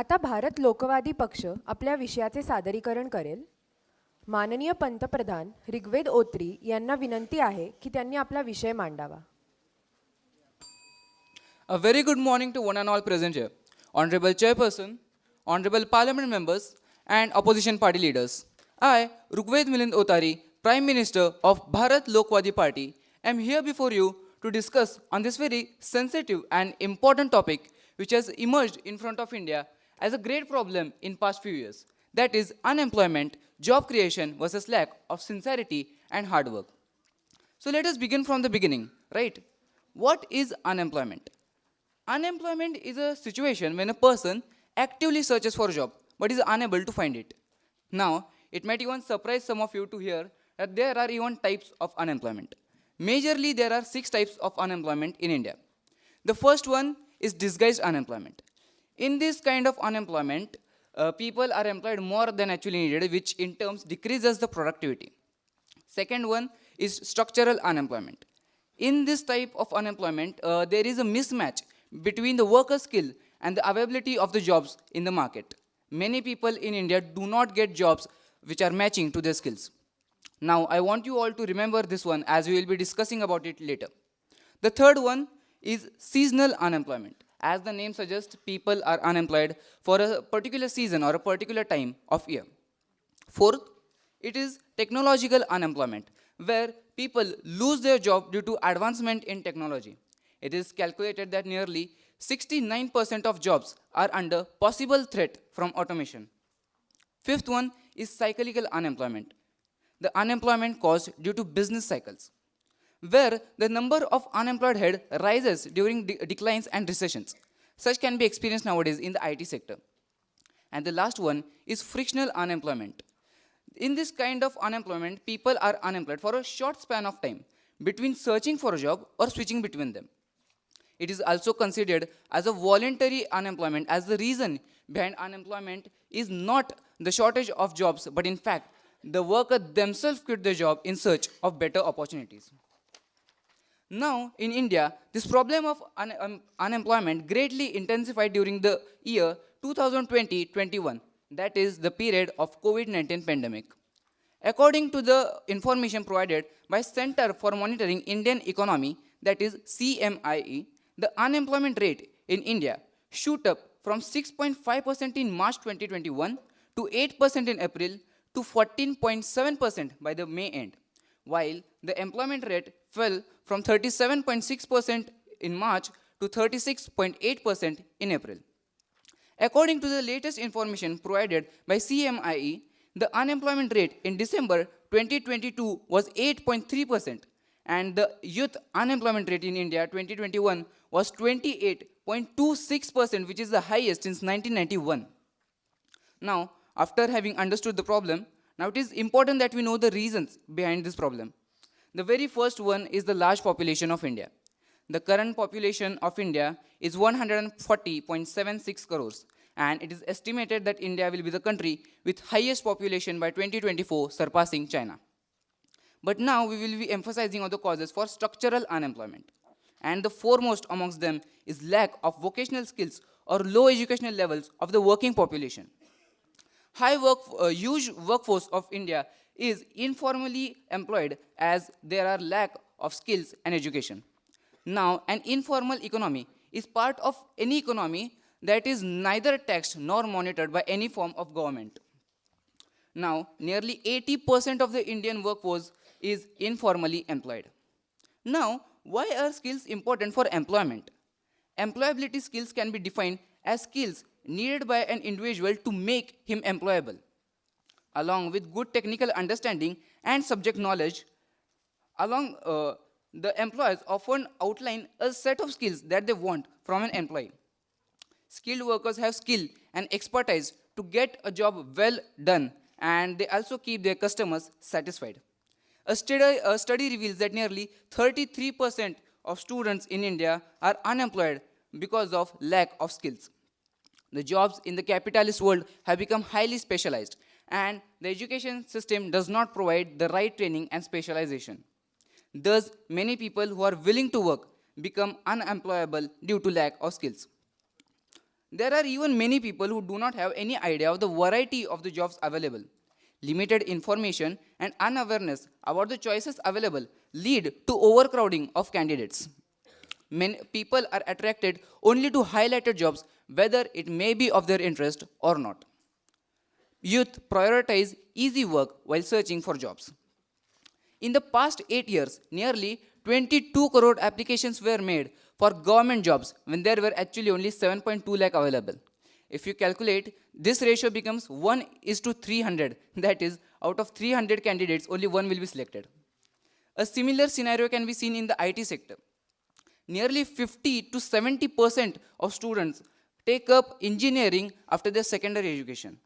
आता भारत लोकवादी पक्ष आपल्या विषयाचे सादरीकरण करेल. माननीय पंतप्रधान ऋग्वेद ओत्री यांना विनंती आहे की त्यांनी आपला विषय मांडावा. A very good morning to one and all present here. Honorable Chairperson, Honorable Parliament members, and opposition party leaders. I, Rugved Milind Otari, Prime Minister of Bharat Lokwadi Party, am here before you to discuss on this very sensitive and important topic which has emerged in front of India as a great problem in past few years. That is unemployment, job creation versus lack of sincerity and hard work. So let us begin from the beginning, right? What is unemployment? Unemployment is a situation when a person actively searches for a job but is unable to find it. Now, it might even surprise some of you to hear that there are even types of unemployment. Majorly, there are 6 types of unemployment in India. The first one is disguised unemployment. In this kind of unemployment, people are employed more than actually needed, which in terms decreases the productivity. Second one is structural unemployment. In this type of unemployment, there is a mismatch between the worker skill and the availability of the jobs in the market. Many people in India do not get jobs which are matching to their skills. Now, I want you all to remember this one as we will be discussing about it later. The third one is seasonal unemployment. As the name suggests, people are unemployed for a particular season or a particular time of year. Fourth, it is technological unemployment, where people lose their job due to advancement in technology. It is calculated that nearly 69% of jobs are under possible threat from automation. Fifth one is cyclical unemployment, the unemployment caused due to business cycles, where the number of unemployed head rises during declines and recessions. Such can be experienced nowadays in the IT sector. And the last one is frictional unemployment. In this kind of unemployment, people are unemployed for a short span of time between searching for a job or switching between them. It is also considered as a voluntary unemployment, as the reason behind unemployment is not the shortage of jobs, but in fact, the worker themselves quit the job in search of better opportunities. Now, in India, this problem of unemployment greatly intensified during the year 2020-21, that is the period of COVID-19 pandemic. According to the information provided by Center for Monitoring Indian Economy, that is CMIE, the unemployment rate in India shoot up from 6.5% in March 2021 to 8% in April to 14.7% by the May end, while the employment rate fell from 37.6% in March to 36.8% in April. According to the latest information provided by CMIE, the unemployment rate in December 2022 was 8.3%, and the youth unemployment rate in India 2021 was 28.26%, which is the highest since 1991. Now, after having understood the problem, now it is important that we know the reasons behind this problem. The very first one is the large population of India. The current population of India is 140.76 crores, and it is estimated that India will be the country with highest population by 2024, surpassing China. But now we will be emphasizing on the causes for structural unemployment. And the foremost amongst them is lack of vocational skills or low educational levels of the working population. Huge workforce of India is informally employed as there are lack of skills and education. Now, an informal economy is part of any economy that is neither taxed nor monitored by any form of government. Now, nearly 80% of the Indian workforce is informally employed. Now, why are skills important for employment? Employability skills can be defined as skills needed by an individual to make him employable. Along with good technical understanding and subject knowledge, the employers often outline a set of skills that they want from an employee. Skilled workers have skill and expertise to get a job well done, and they also keep their customers satisfied. A study reveals that nearly 33% of students in India are unemployed because of lack of skills. The jobs in the capitalist world have become highly specialized, and the education system does not provide the right training and specialization. Thus, many people who are willing to work become unemployable due to lack of skills. There are even many people who do not have any idea of the variety of the jobs available. Limited information and unawareness about the choices available lead to overcrowding of candidates. Many people are attracted only to highlighted jobs, whether it may be of their interest or not. Youth prioritize easy work while searching for jobs. In the past 8 years, nearly 22 crore applications were made for government jobs when there were actually only 7.2 lakh available. If you calculate, this ratio becomes 1:300. That is, out of 300 candidates, only one will be selected. A similar scenario can be seen in the IT sector. Nearly 50 to 70% of students take up engineering after their secondary education,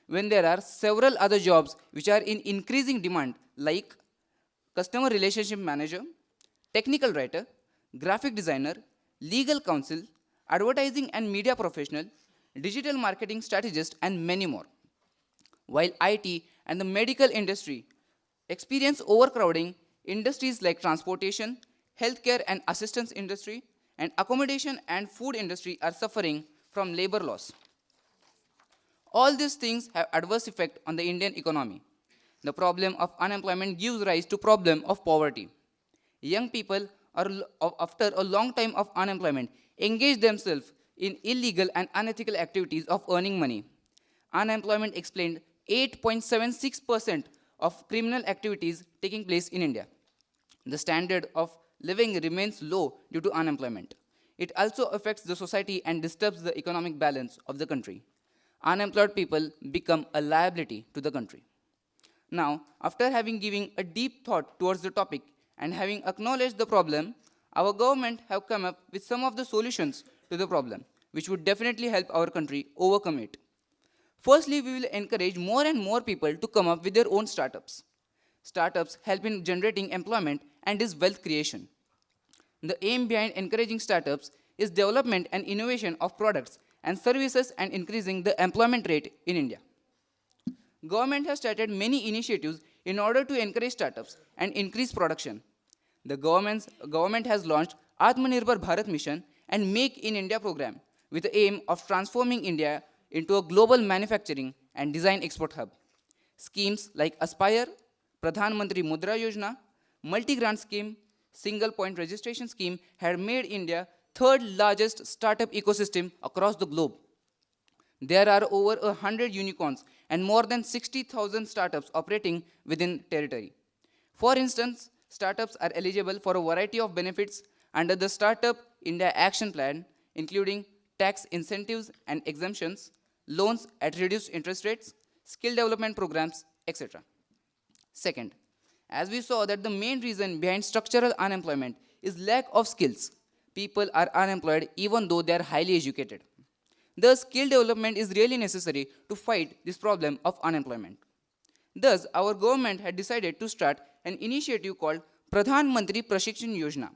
when there are several other jobs which are in increasing demand, like customer relationship manager, technical writer, graphic designer, legal counsel, advertising and media professional, digital marketing strategist, and many more. While IT and the medical industry experience overcrowding, industries like transportation, healthcare and assistance industry, and accommodation and food industry are suffering from labor loss. All these things have adverse effect on the Indian economy. The problem of unemployment gives rise to problem of poverty. Young people are, after a long time of unemployment, engage themselves in illegal and unethical activities of earning money. Unemployment explained 8.76% of criminal activities taking place in India. The standard of living remains low due to unemployment. It also affects the society and disturbs the economic balance of the country. Unemployed people become a liability to the country. Now, after having given a deep thought towards the topic and having acknowledged the problem, our government have come up with some of the solutions to the problem, which would definitely help our country overcome it. Firstly, we will encourage more and more people to come up with their own startups. Startups help in generating employment and is wealth creation. The aim behind encouraging startups is development and innovation of products and services and increasing the employment rate in India. Government has started many initiatives in order to encourage startups and increase production. The government has launched Atmanirbhar Bharat Mission and Make in India program with the aim of transforming India into a global manufacturing and design export hub. Schemes like Aspire, Pradhan Mantri Mudra Yojana, multi-grant scheme, single point registration scheme had made India third largest startup ecosystem across the globe. There are over 100 unicorns and more than 60,000 startups operating within territory. For instance, startups are eligible for a variety of benefits under the Startup India Action Plan, including tax incentives and exemptions, loans at reduced interest rates, skill development programs, etc. Second, as we saw that the main reason behind structural unemployment is lack of skills. People are unemployed even though they are highly educated. Thus, skill development is really necessary to fight this problem of unemployment. Thus, our government had decided to start an initiative called Pradhan Mantri Prashikshan Yojana.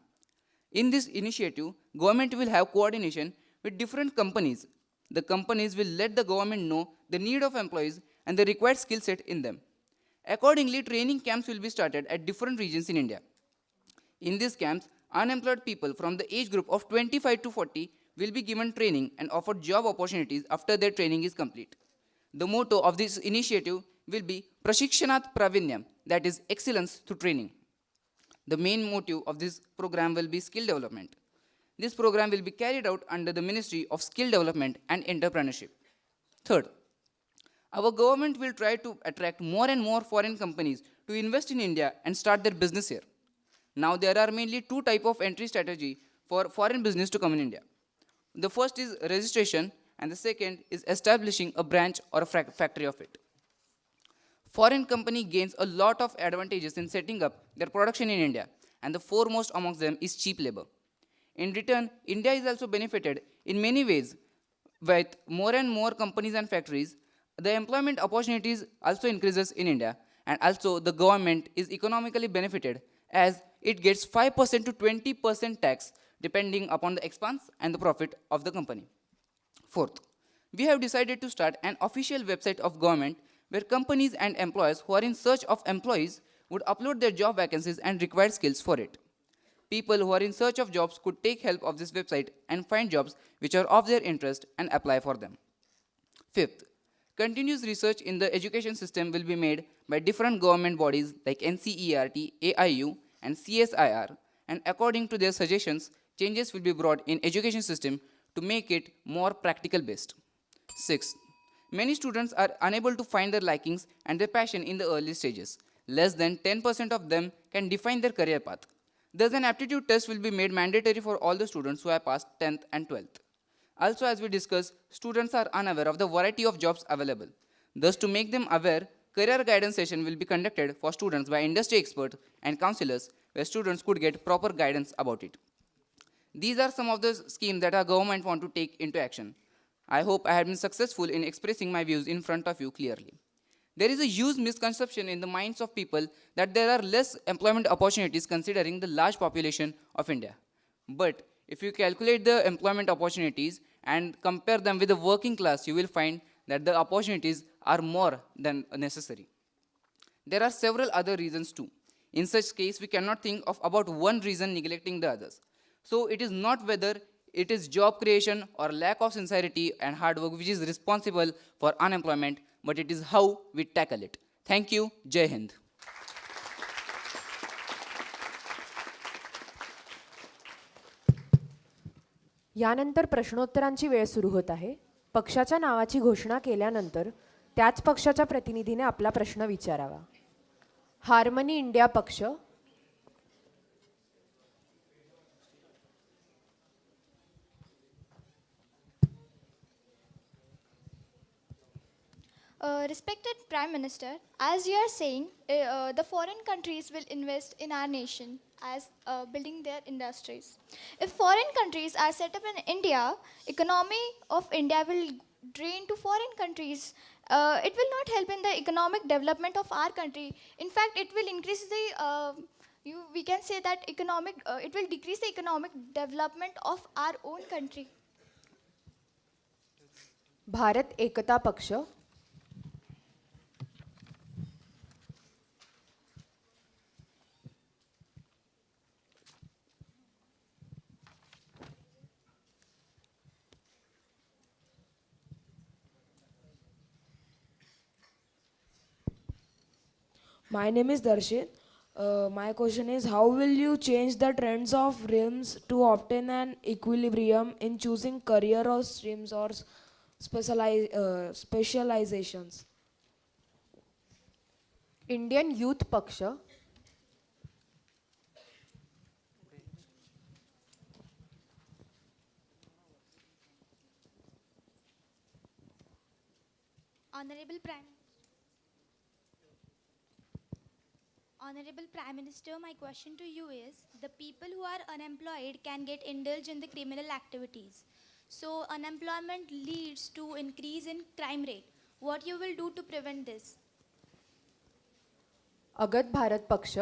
In this initiative, government will have coordination with different companies. The companies will let the government know the need of employees and the required skill set in them. Accordingly, training camps will be started at different regions in India. In these camps, unemployed people from the age group of 25 to 40 will be given training and offered job opportunities after their training is complete. The motto of this initiative will be Prashikshanat Pravinyam, that is excellence through training. The main motive of this program will be skill development. This program will be carried out under the Ministry of Skill Development and Entrepreneurship. Third, our government will try to attract more and more foreign companies to invest in India and start their business here. Now there are mainly two types of entry strategy for foreign business to come in India. The first is registration and the second is establishing a branch or a factory of it. Foreign company gains a lot of advantages in setting up their production in India, and the foremost amongst them is cheap labor. In return, India is also benefited in many ways. With more and more companies and factories, the employment opportunities also increases in India, and also the government is economically benefited as it gets 5% to 20% tax depending upon the expense and the profit of the company. Fourth, we have decided to start an official website of government where companies and employers who are in search of employees would upload their job vacancies and required skills for it. People who are in search of jobs could take help of this website and find jobs which are of their interest and apply for them. Fifth, continuous research in the education system will be made by different government bodies like NCERT, AIU, and CSIR, and according to their suggestions, changes will be brought in education system to make it more practical based. Sixth, many students are unable to find their likings and their passion in the early stages. Less than 10% of them can define their career path. Thus, an aptitude test will be made mandatory for all the students who have passed 10th and 12th. Also, as we discussed, students are unaware of the variety of jobs available. Thus, to make them aware, career guidance session will be conducted for students by industry experts and counselors, where students could get proper guidance about it. These are some of the schemes that our government want to take into action. I hope I have been successful in expressing my views in front of you clearly. There is a huge misconception in the minds of people that there are less employment opportunities considering the large population of India. But if you calculate the employment opportunities and compare them with the working class, you will find that the opportunities are more than necessary. There are several other reasons too. In such case, we cannot think of about one reason neglecting the others. So it is not whether it is job creation or lack of sincerity and hard work which is responsible for unemployment, but it is how we tackle it. Thank you. Jai Hind. यानंतर प्रश्नोत्तरांची वेळ सुरू होत आहे. पक्षाच्या नावाची घोषणा केल्यानंतर त्याच पक्षाच्या प्रतिनिधीने आपला प्रश्न विचारावा. हार्मनी इंडिया पक्ष, Respected Prime Minister, as you are saying, the foreign countries will invest in our nation as building their industries. If foreign countries are set up in India, economy of India will drain to foreign countries. It will not help in the economic development of our country. In fact, it will increase the, we can say that it will decrease the economic development of our own country. Bharat Ekta Paksh, My name is Darshit. My question is, how will you change the trends of realms to obtain an equilibrium in choosing career or streams or specializations? Indian youth पक्ष, Honorable Prime Minister, my question to you is, the people who are unemployed can get indulged in the criminal activities. So unemployment leads to increase in crime rate. What you will do to prevent this? अगत Bharat Paksh,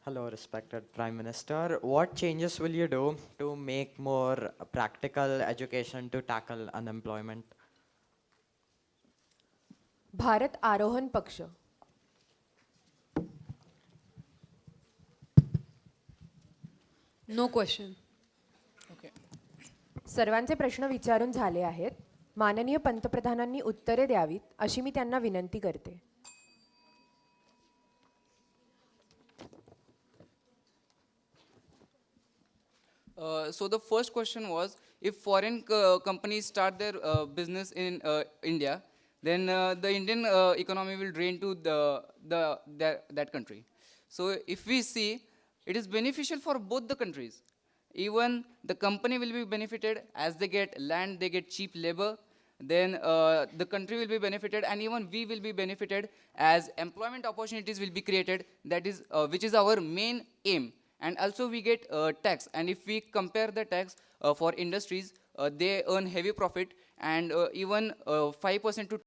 Hello, respected Prime Minister. What changes will you do to make more practical education to tackle unemployment? Bharat आरोहण पक्ष, No question. सर्वांचे प्रश्न विचारून झाले आहेत. माननीय पंतप्रधानांनी उत्तरे द्यावीत अशी मी त्यांना विनंती करते. So the first question was, if foreign companies start their business in India, then the Indian economy will drain to that country. So if we see, it is beneficial for both the countries. Even the company will be benefited as they get land, they get cheap labor. Then the country will be benefited, and even we will be benefited as employment opportunities will be created. That is, which is our main aim. And also we get tax. And if we compare the tax for industries, they earn heavy profit, and even 5% to